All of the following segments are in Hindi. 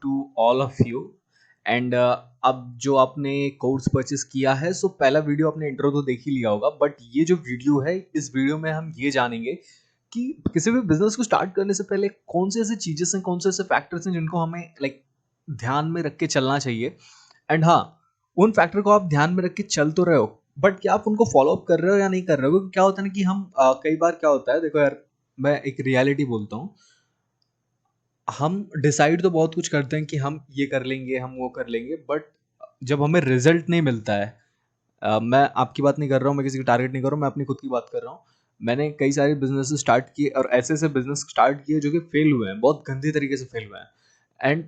To all of you. And अब जो आपने कोर्स परचेस किया है, सो पहला वीडियो आपने इंट्रो तो देख ही लिया होगा, बट ये जो वीडियो है, इस वीडियो में हम ये जानेंगे कि किसी भी बिजनेस को स्टार्ट करने से पहले कौन से ऐसे चीजें हैं, कौन से ऐसे फैक्टर्स हैं जिनको हमें ध्यान में रख के चलना चाहिए। एंड हाँ, उन फैक्टर को आप ध्यान में रख के चल तो रहे हो, बट क्या आप उनको फॉलो अप कर रहे हो या नहीं कर रहे हो? क्योंकि क्या होता है ना कि हम कई बार क्या होता है, देखो यार, मैं एक रियलिटी बोलता हूँ। हम डिसाइड तो बहुत कुछ करते हैं कि हम ये कर लेंगे, हम वो कर लेंगे, बट जब हमें रिजल्ट नहीं मिलता है, मैं आपकी बात नहीं कर रहा हूँ, मैं किसी की टारगेट नहीं कर रहा हूँ, मैं अपनी खुद की बात कर रहा हूँ। मैंने कई सारे बिजनेस स्टार्ट किए और ऐसे ऐसे बिजनेस स्टार्ट किए जो कि फेल हुए हैं, बहुत गंदे तरीके से फेल हुए हैं। एंड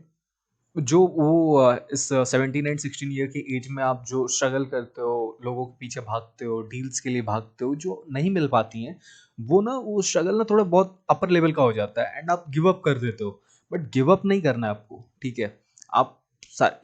जो वो इस 17 एंड 16 ईयर की एज में आप जो स्ट्रगल करते हो, लोगों के पीछे भागते हो, डील्स के लिए भागते हो जो नहीं मिल पाती हैं, वो स्ट्रगल ना थोड़ा बहुत अपर लेवल का हो जाता है एंड आप गिव अप कर देते हो। बट गिव अप नहीं करना है आपको, ठीक है? आप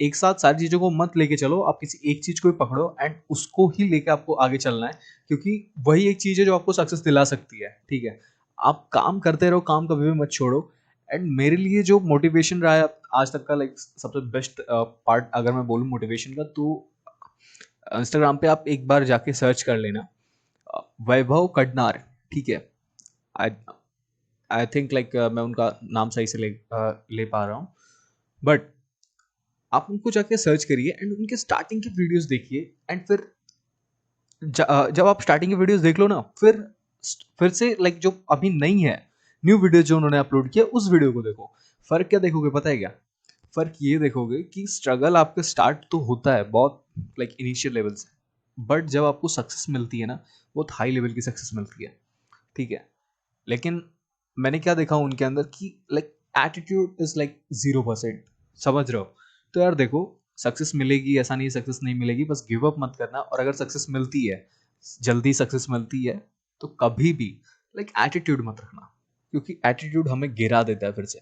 एक साथ सारी चीज़ों को मत लेके चलो, आप किसी एक चीज़ को ही पकड़ो एंड उसको ही लेके आपको आगे चलना है, क्योंकि वही एक चीज़ है जो आपको सक्सेस दिला सकती है, ठीक है? आप काम करते रहो, काम कभी भी मत छोड़ो। एंड मेरे लिए जो मोटिवेशन रहा है आज तक का, सबसे बेस्ट पार्ट अगर मैं बोलूँ मोटिवेशन का, तो इंस्टाग्राम पे आप एक बार जाके सर्च कर लेना, वैभव कड्नार, ठीक है? आई आई थिंक मैं उनका नाम सही से ले पा रहा हूँ, बट आप उनको जाके सर्च करिए एंड उनके स्टार्टिंग की वीडियोस देखिए। एंड फिर जब आप स्टार्टिंग की वीडियोस देख लो ना, फिर से जो अभी नहीं है, न्यू वीडियो जो उन्होंने अपलोड किया, उस वीडियो को देखो। फर्क क्या देखोगे पता है क्या? फर्क ये देखोगे कि स्ट्रगल आपका स्टार्ट तो होता है बहुत इनिशियल लेवल से, बट जब आपको सक्सेस मिलती है ना, बहुत हाई लेवल की सक्सेस मिलती है, ठीक है? लेकिन मैंने क्या देखा उनके अंदर कि एटीट्यूड इज 0%। समझ रहे हो? तो यार देखो, सक्सेस मिलेगी, ऐसा नहीं सक्सेस नहीं मिलेगी, बस गिव अप मत करना। और अगर सक्सेस मिलती है, जल्दी सक्सेस मिलती है, तो कभी भी एटीट्यूड मत रखना, क्योंकि एटीट्यूड हमें गिरा देता है फिर से।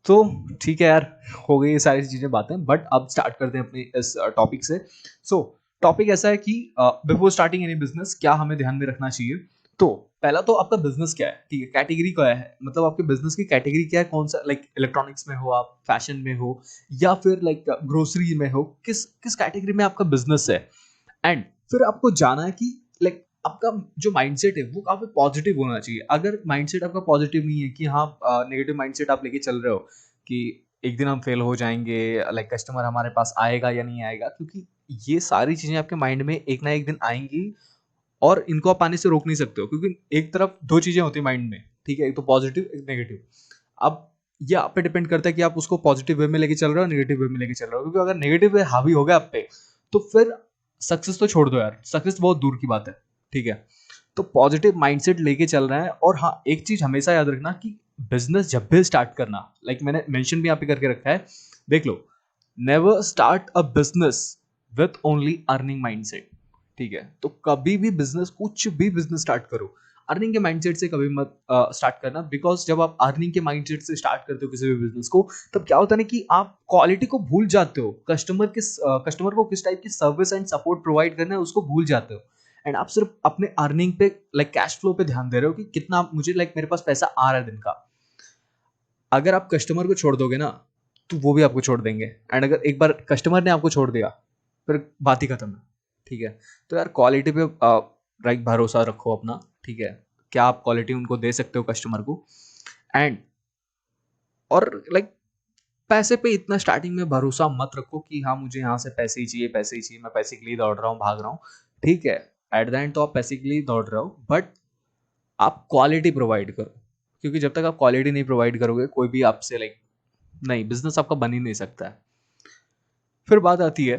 तो ठीक है यार, हो गई ये सारी चीजें बातें, बट अब स्टार्ट करते हैं अपने इस टॉपिक से। सो टॉपिक ऐसा है कि बिफोर स्टार्टिंग एनी बिजनेस क्या हमें ध्यान में रखना चाहिए। तो पहला तो आपका बिजनेस क्या है, ठीक है? कैटेगरी क्या है, मतलब आपके बिजनेस की कैटेगरी क्या है, कौन सा, इलेक्ट्रॉनिक्स में हो आप, फैशन में हो, या फिर ग्रोसरी में हो, किस किस कैटेगरी में आपका बिजनेस है। एंड फिर आपको जाना है कि आपका जो माइंडसेट है वो काफी पॉजिटिव होना चाहिए। अगर माइंडसेट आपका पॉजिटिव नहीं है, कि हाँ, नेगेटिव माइंडसेट आप लेके चल रहे हो कि एक दिन हम फेल हो जाएंगे, कस्टमर हमारे पास आएगा या नहीं आएगा, क्योंकि ये सारी चीजें आपके माइंड में एक ना एक दिन आएंगी और इनको आप आने से रोक नहीं सकते हो, क्योंकि एक तरफ दो चीजें होती है माइंड में, ठीक है? एक तो पॉजिटिव, एक नेगेटिव। अब ये आप पे डिपेंड करता है कि आप उसको पॉजिटिव वे में लेके चल रहे हो, नेगेटिव वे में लेके चल रहे हो। क्योंकि अगर नेगेटिव वे हावी हो गया आप पे, तो फिर सक्सेस तो छोड़ दो यार, सक्सेस बहुत दूर की बात है, ठीक है? तो पॉजिटिव माइंडसेट लेके चल रहा है। और हाँ, एक चीज हमेशा याद रखना कि बिजनेस जब भी स्टार्ट करना, मैंने मेंशन भी यहाँ पे करके रखा है, देख लो, never start a business with only earning mindset, ठीक है? तो कभी भी बिजनेस, कुछ भी बिजनेस स्टार्ट करो, अर्निंग के माइंडसेट से कभी मत स्टार्ट करना। बिकॉज जब आप अर्निंग के माइंडसेट से स्टार्ट करते हो किसी भी बिजनेस को, तब क्या होता है ना कि आप क्वालिटी को भूल जाते हो, कस्टमर को किस टाइप की सर्विस एंड सपोर्ट प्रोवाइड करना है उसको भूल जाते हो। एंड आप सिर्फ अपने अर्निंग पे, कैश फ्लो पे ध्यान दे रहे हो कि कितना मुझे, मेरे पास पैसा आ रहा है दिन का। अगर आप कस्टमर को छोड़ दोगे ना, तो वो भी आपको छोड़ देंगे। एंड अगर एक बार कस्टमर ने आपको छोड़ दिया, फिर बात ही खत्म है, ठीक है? तो यार क्वालिटी पे भरोसा रखो अपना, ठीक है? क्या आप क्वालिटी उनको दे सकते हो कस्टमर को? एंड और पैसे पे इतना स्टार्टिंग में भरोसा मत रखो कि हाँ, मुझे यहाँ से पैसे ही चाहिए, पैसे ही चाहिए, मैं पैसे के लिए दौड़ रहा हूँ, भाग रहा हूँ, ठीक है? एट द एंड तो आप पैसे के लिए दौड़ रहे हो, बट आप क्वालिटी प्रोवाइड करो, क्योंकि जब तक आप क्वालिटी नहीं प्रोवाइड करोगे, कोई भी आपसे नहीं, बिजनेस आपका बन ही नहीं सकता है। फिर बात आती है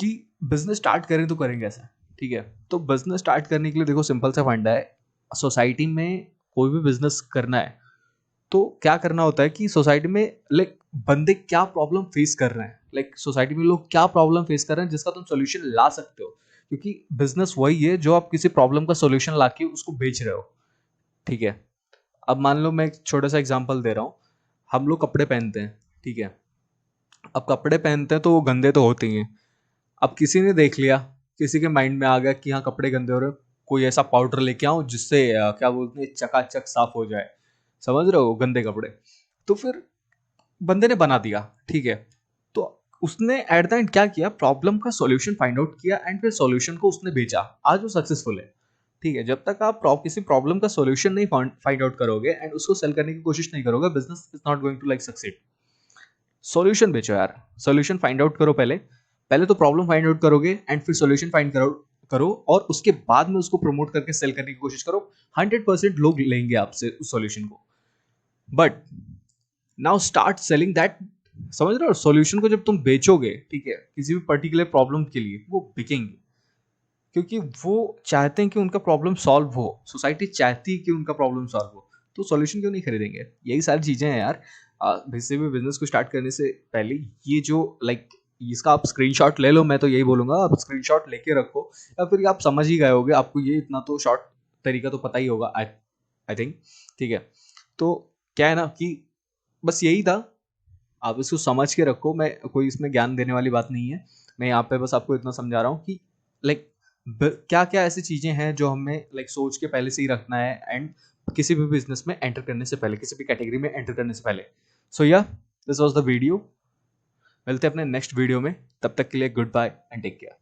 कि बिजनेस स्टार्ट करें तो करेंगे कैसे, ठीक है? तो बिजनेस स्टार्ट करने के लिए देखो, सिंपल सा फंडा है। सोसाइटी में कोई भी बिजनेस करना है, तो क्या करना होता है कि सोसाइटी में बंदे क्या प्रॉब्लम फेस कर रहे हैं, सोसाइटी में लोग क्या प्रॉब्लम फेस कर रहे हैं जिसका तुम सोल्यूशन ला सकते हो। क्योंकि बिजनेस वही है जो आप किसी प्रॉब्लम का सोल्यूशन ला के उसको बेच रहे हो, ठीक है? अब मान लो, मैं एक छोटा सा एग्जांपल दे रहा हूँ। हम लोग कपड़े पहनते हैं, ठीक है? अब कपड़े पहनते हैं तो वो गंदे तो होते ही हैं। अब किसी ने देख लिया, किसी के माइंड में आ गया कि हाँ, कपड़े गंदे हो रहे हैं, कोई ऐसा पाउडर लेके आऊं जिससे क्या बोलते हैं, चकाचक साफ हो जाए। समझ रहे हो? गंदे कपड़े। तो फिर बंदे ने बना दिया, ठीक है। तो उसने एट द एंड क्या किया, प्रॉब्लम का सॉल्यूशन फाइंड आउट किया एंड फिर सॉल्यूशन को उसने बेचा। आज वो सक्सेसफुल है, ठीक है। जब तक आप किसी प्रॉब्लम का सॉल्यूशन नहीं फाइंड आउट करोगे एंड उसको सेल करने की कोशिश नहीं करोगे, business is not going to like succeed. Solution बेचो यार, सॉल्यूशन फाइंड आउट करो। पहले पहले तो प्रॉब्लम फाइंड आउट करोगे एंड फिर सॉल्यूशन फाइंड करो और उसके बाद में उसको प्रमोट करके सेल करने की कोशिश करो। 100% लोग लेंगे आपसे उस सॉल्यूशन को, but now start selling that. समझ रहे हो, सॉल्यूशन को जब तुम बेचोगे, ठीक है, किसी भी पर्टिकुलर प्रॉब्लम के लिए, वो बिकेंगे क्योंकि वो चाहते हैं कि उनका प्रॉब्लम सॉल्व हो। सोसाइटी चाहती है कि उनका प्रॉब्लम सॉल्व हो, तो सॉल्यूशन क्यों नहीं खरीदेंगे। यही सारी चीजें हैं यार। किसी भी बिजनेस को स्टार्ट करने से पहले ये जो लाइक इसका आप स्क्रीनशॉट ले लो, मैं तो यही बोलूंगा आप स्क्रीनशॉट लेके रखो, या फिर आप समझ ही गए होगे, आपको ये इतना तो शॉर्ट तरीका तो पता ही होगा आई आई थिंक, ठीक है। तो क्या है ना कि बस यही था, आप इसको समझ के रखो। मैं कोई इसमें ज्ञान देने वाली बात नहीं है, मैं यहाँ पे बस आपको इतना समझा रहा हूँ कि लाइक क्या क्या ऐसी चीजें हैं जो हमें लाइक सोच के पहले से ही रखना है एंड किसी भी बिजनेस में एंटर करने से पहले, किसी भी कैटेगरी में एंटर करने से पहले। सो या दिस वाज द वीडियो। मिलते हैं अपने नेक्स्ट वीडियो में, तब तक के लिए goodbye and take care.